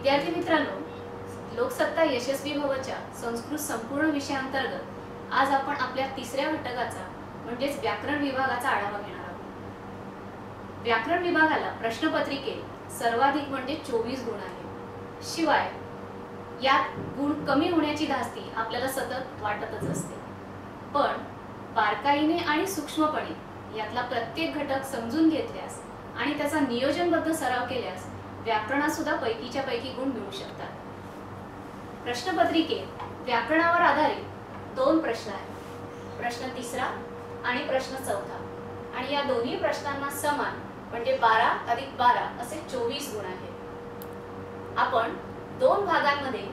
विद्यार्थी मित्रांनो, लोकसत्ता यशस्वी भवच्या संस्कृत संपूर्ण विषयांतर्गत आज आपण आपल्या तिसऱ्या घटकाचा म्हणजेच व्याकरण विभागाचा आढावा घेणार आहोत। व्याकरण विभागाला प्रश्नपत्रिकेत सर्वाधिक म्हणजे 24 गुण आहेत। शिवाय यात गुण कमी होण्याची धास्ती आपल्याला सतत वाटतच असते, पण बारकाईने आणि सूक्ष्मपणे यातला प्रत्येक घटक समजून घेतल्यास आणि त्याचा नियोजनबद्ध सराव केल्यास व्याकरणात सुद्धा पैकीच्या पैकी गुण मिळू शकतात। प्रश्नपत्रिकेत व्याकरणावर आधारित 2 प्रश्न आहेत, प्रश्न 3 आणि प्रश्न 4, आणि या दोन्ही प्रश्नांना समान म्हणजे 12 + 12 असे 24 गुण आहेत। आपण 2 भागांमध्ये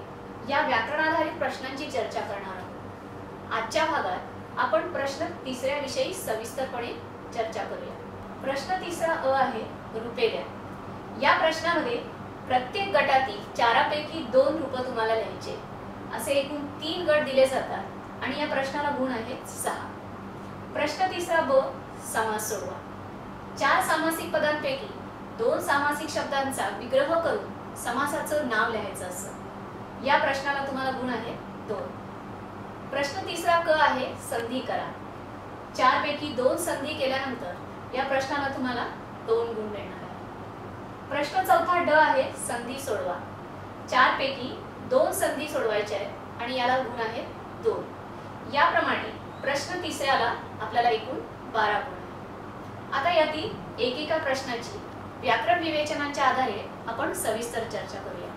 या व्याकरणाधारित प्रश्नांची चर्चा करणार आहोत। आजच्या भागात आपण प्रश्न 3 विषयी सविस्तरपणे चर्चा करूया। प्रश्न 3 अ आहे रूपे द्या। या प्रश्नामध्ये प्रत्येक गटातील 4 पैकी 2 रूप तुम्हाला लिहायचे, असे एकूण 3 गट दिले जातात आणि या प्रश्नाला गुण आहेत 6। प्रश्न 3 ब समास सोडवा। 4 सामासिक पदांपैकी 2 सामासिक शब्दांचा विग्रह करून समासाचं नाव लिहायचं असतं। या प्रश्नाला तुम्हाला गुण आहेत 2। प्रश्न 3 क आहे संधी करा। 4 पैकी 2 संधी केल्यानंतर या प्रश्नाला तुम्हाला 2 गुण मिळणार आहे। प्रश्न 4 ड आहे संधी सोडवा। 4 पैकी 2 संधी सोडवायच्या आहेत आणि याला गुण आहेत 2। याप्रमाणे प्रश्न 3ला आपल्याला एकूण 12 गुण आहेत। आता यातील एकेका प्रश्नाची व्याकरण विवेचनाच्या आधारे आपण सविस्तर चर्चा करूया।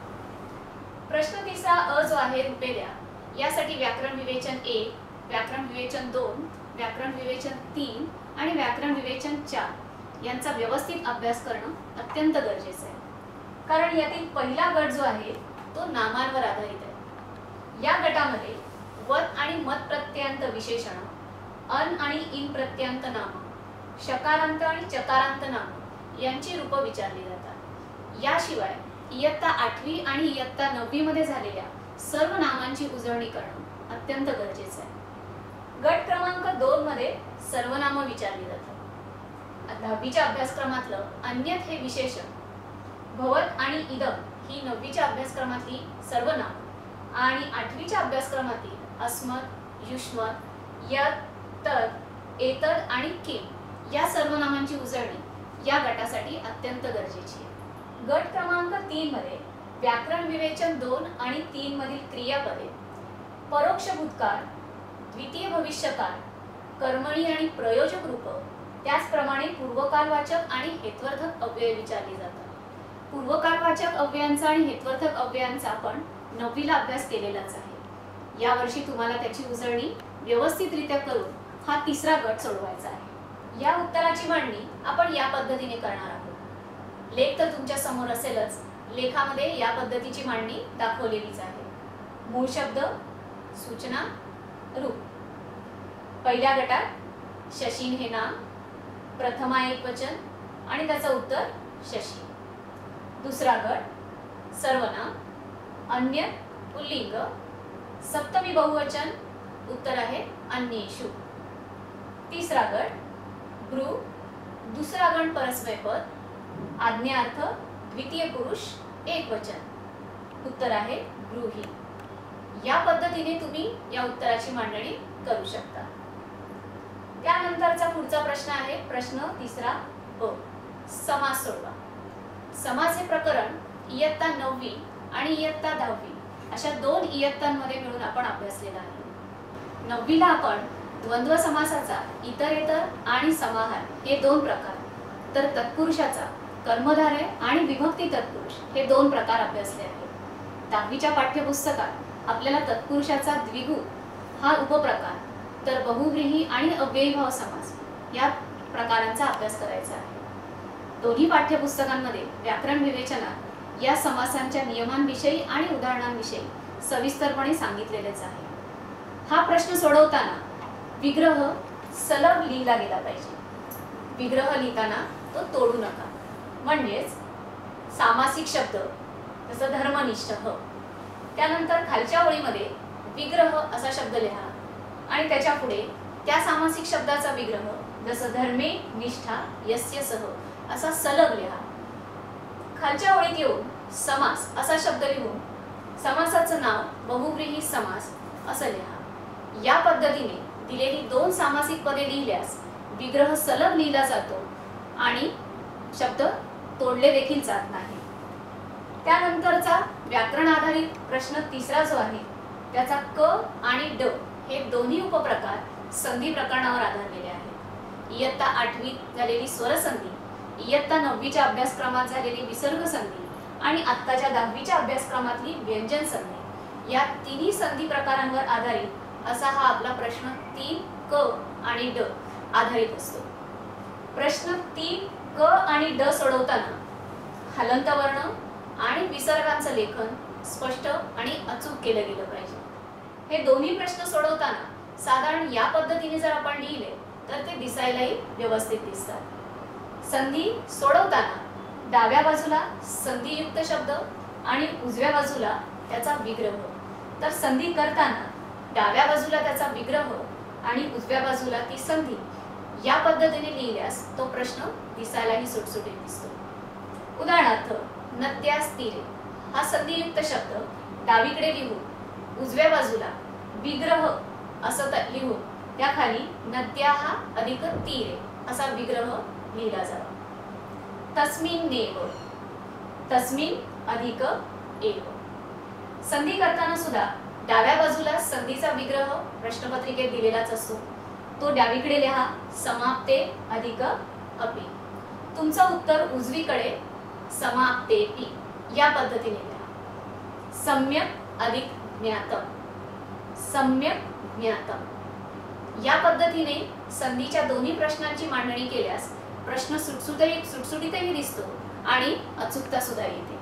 प्रश्न 3 अ जो आहे रूपे द्या, यासाठी व्याकरण विवेचन 1, व्याकरण विवेचन 2, व्याकरण विवेचन 3 आणि व्याकरण विवेचन 4 यांचा व्यवस्थित अभ्यास करणं अत्यंत गरजेचं आहे, कारण यातील पहिला गट जो आहे तो नामांवर आधारित आहे। या गटामध्ये वत आणि मत प्रत्ययांत विशेषण, अन आणि इन प्रत्ययांत नाम, शकारांत आणि चकारांत नाम यांची रूपं विचारली जातात। याशिवाय इयत्ता 8वी आणि इयत्ता 9वी मध्ये झालेल्या सर्व नामांची उजळणी करणं अत्यंत गरजेचं आहे। गट क्रमांक 2 मध्ये सर्वनाम विचारली जातात। 10वीच्या अभ्यासक्रमातलं अन्यथ हे विशेषण, भवत आणि इदम ही 9वीच्या अभ्यासक्रमातली सर्वनाम आणि 8वीच्या अभ्यासक्रमातील अस्मत्, युष्मत्, यत्, तत्, एतत् आणि किम या सर्वनामांची उजळणी या गटासाठी अत्यंत गरजेची आहे। गट क्रमांक 3 मध्ये व्याकरण विवेचन 2 आणि 3 मधील क्रियापदे, परोक्ष भूतकाळ, द्वितीय भविष्यकाळ, कर्मणी आणि प्रयोजक रूप, त्याचप्रमाणे पूर्वकालवाचक आणि हेत्वर्थक अव्यय विचारली जातात। पूर्वकालवाचक अव्ययांचा आणि हेत्वर्थक अव्ययांचा आपण 9वीला अभ्यास केलेलाच आहे। यावर्षी तुम्हाला त्याची उजळणी व्यवस्थितरित्या करून हा 3रा गट सोडवायचा आहे। या उत्तराची मांडणी आपण या पद्धतीने करणार आहोत। लेख तर तुमच्या समोर असेलच, लेखामध्ये या पद्धतीची मांडणी दाखवलेलीच आहे। मूळ शब्द, सूचना, रूप। पहिल्या गटात शशीन हे नाम, प्रथमा एकवचन आणि त्याचं उत्तर शशी। दुसरा गट सर्वनाम, अन्य पुल्लिंग, सप्तमी बहुवचन, उत्तर आहे अन्येषु। तिसरा गट ब्रू, दुसरा गण परस्मैपद, आज्ञार्थ, द्वितीय पुरुष एकवचन, उत्तर आहे ब्रूहि। या पद्धतीने तुम्ही या उत्तराची मांडणी करू शकता। त्यानंतरचा पुढचा प्रश्न आहे प्रश्न 3 ब समास सोडवा। समास हे प्रकरण इयत्ता 9वी आणि इयत्ता 10वी अशा 2 इयत्तांमध्ये मिळून आपण अभ्यासलेला आहे। 9वीला आपण द्वंद्व समासाचा इतरेतर आणि समाहार हे 2 प्रकार, तर तत्पुरुषाचा कर्मधारय आणि विभक्ती तत्पुरुष हे 2 प्रकार अभ्यासले आहेत। 10वीच्या पाठ्यपुस्तकात आपल्याला तत्पुरुषाचा द्विगु हा उपप्रकार, तर बहुव्रीही आणि अव्ययीभाव समास या प्रकारांचा अभ्यास करायचा आहे। दोन्ही पाठ्यपुस्तकांमध्ये व्याकरण विवेचनात या समासांच्या नियमांविषयी आणि उदाहरणांविषयी सविस्तरपणे सांगितलेलेच आहे। हा प्रश्न सोडवताना विग्रह सलग लिहिला गेला पाहिजे। विग्रह लिहिताना तो तोडू नका, म्हणजेच सामासिक शब्द जसं धर्मनिष्ठ ह, त्यानंतर खालच्या ओळीमध्ये विग्रह असा शब्द लिहा आणि त्याच्या पुढे त्या सामासिक शब्दाचा विग्रह जसं धर्मे निष्ठा यस्य सह असा सलग लिहा। खालच्या ओळीत येऊन समास असा शब्द लिहून समासाचं नाव बहुव्रीही समास असं लिहा. या पद्धतीने दिलेली 2 सामासिक पदे लिहिल्यास विग्रह सलग लिहिला जातो आणि शब्द तोडले देखील जात नाही. त्यानंतरचा व्याकरण आधारित प्रश्न तिसरा जो आहे त्याचा क आणि ड हे दोन्ही उपप्रकार संधी प्रकरणावर आधारलेले आहेत. इयत्ता 8वीत झालेली स्वरसंधी, इयत्ता 9वीच्या अभ्यासक्रमात झालेली विसर्ग संधी आणि आत्ताच्या 10वीच्या अभ्यासक्रमातली व्यंजन संधी या तिन्ही संधी प्रकारांवर आधारित असा हा आपला प्रश्न 3 क आणि ड आधारित असतो. प्रश्न 3 क आणि ड सोडवताना हलंत वर्ण आणि विसर्गांचं लेखन स्पष्ट आणि अचूक केलं गेलं पाहिजे. हे दोन्ही प्रश्न सोडवताना साधारण या पद्धतीने जर आपण लिहिले तर ते दिसायलाही व्यवस्थित दिसतात. संधी सोडवताना डाव्या बाजूला संधियुक्त शब्द आणि उजव्या बाजूला त्याचा विग्रह, तर संधी करताना डाव्या बाजूला त्याचा विग्रह आणि उजव्या बाजूला ती संधी या पद्धतीने लिहिल्यास तो प्रश्न दिसायलाही सुटसुटीत दिसतो. उदाहरणार्थ नद्यास तीरे हा संधियुक्त शब्द डावीकडे लिहून उजव्या बाजूला विग्रह असं लिहून त्याखाली नद्याः अधिक तीरे असा विग्रह लिहिला जावा. तस्मिन् नेव, तस्मिन् अधिक एव. संधी करताना सुद्धा डाव्या बाजूला संधीचा विग्रह प्रश्नपत्रिकेत दिलेलाच असतो. तो डावीकडे लिहा समाप्ते अधिक अपि. तुमचं उत्तर उजवीकडे समाप्तेपि या पद्धतीने लिहा. सम्यक अधिक ज्ञातम, सम्यक ज्ञातम या पद्धतीने संधीच्या दोन्ही प्रश्नांची मांडणी केल्यास प्रश्न सुटसुटीतही दिसतो आणि अचूकता सुद्धा येते.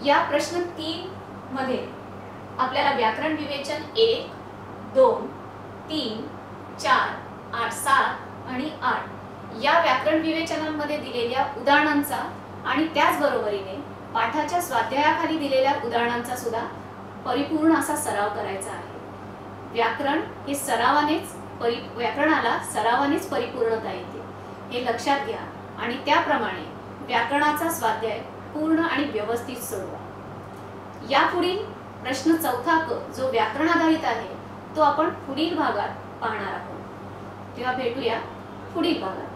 या प्रश्न 3 मध्ये आपल्याला व्याकरण विवेचन 1, 2, 3, 4, 8, 7 आणि 8 या व्याकरण विवेचनांमध्ये दिलेल्या उदाहरणांचा आणि त्याचबरोबरीने पाठाच्या स्वाध्यायाखाली दिलेल्या उदाहरणांचा सुद्धा परिपूर्ण असा सराव करायचा आहे. व्याकरण हे व्याकरणाला सरावानेच परिपूर्णता येते हे लक्षात घ्या आणि त्याप्रमाणे व्याकरणाचा स्वाध्याय पूर्ण आणि व्यवस्थित सोडवा. यापुढील प्रश्न 4 क जो व्याकरण आधारित आहे तो आपण पुढील भागात पाहणार आहोत. तेव्हा भेटूया पुढील भागात.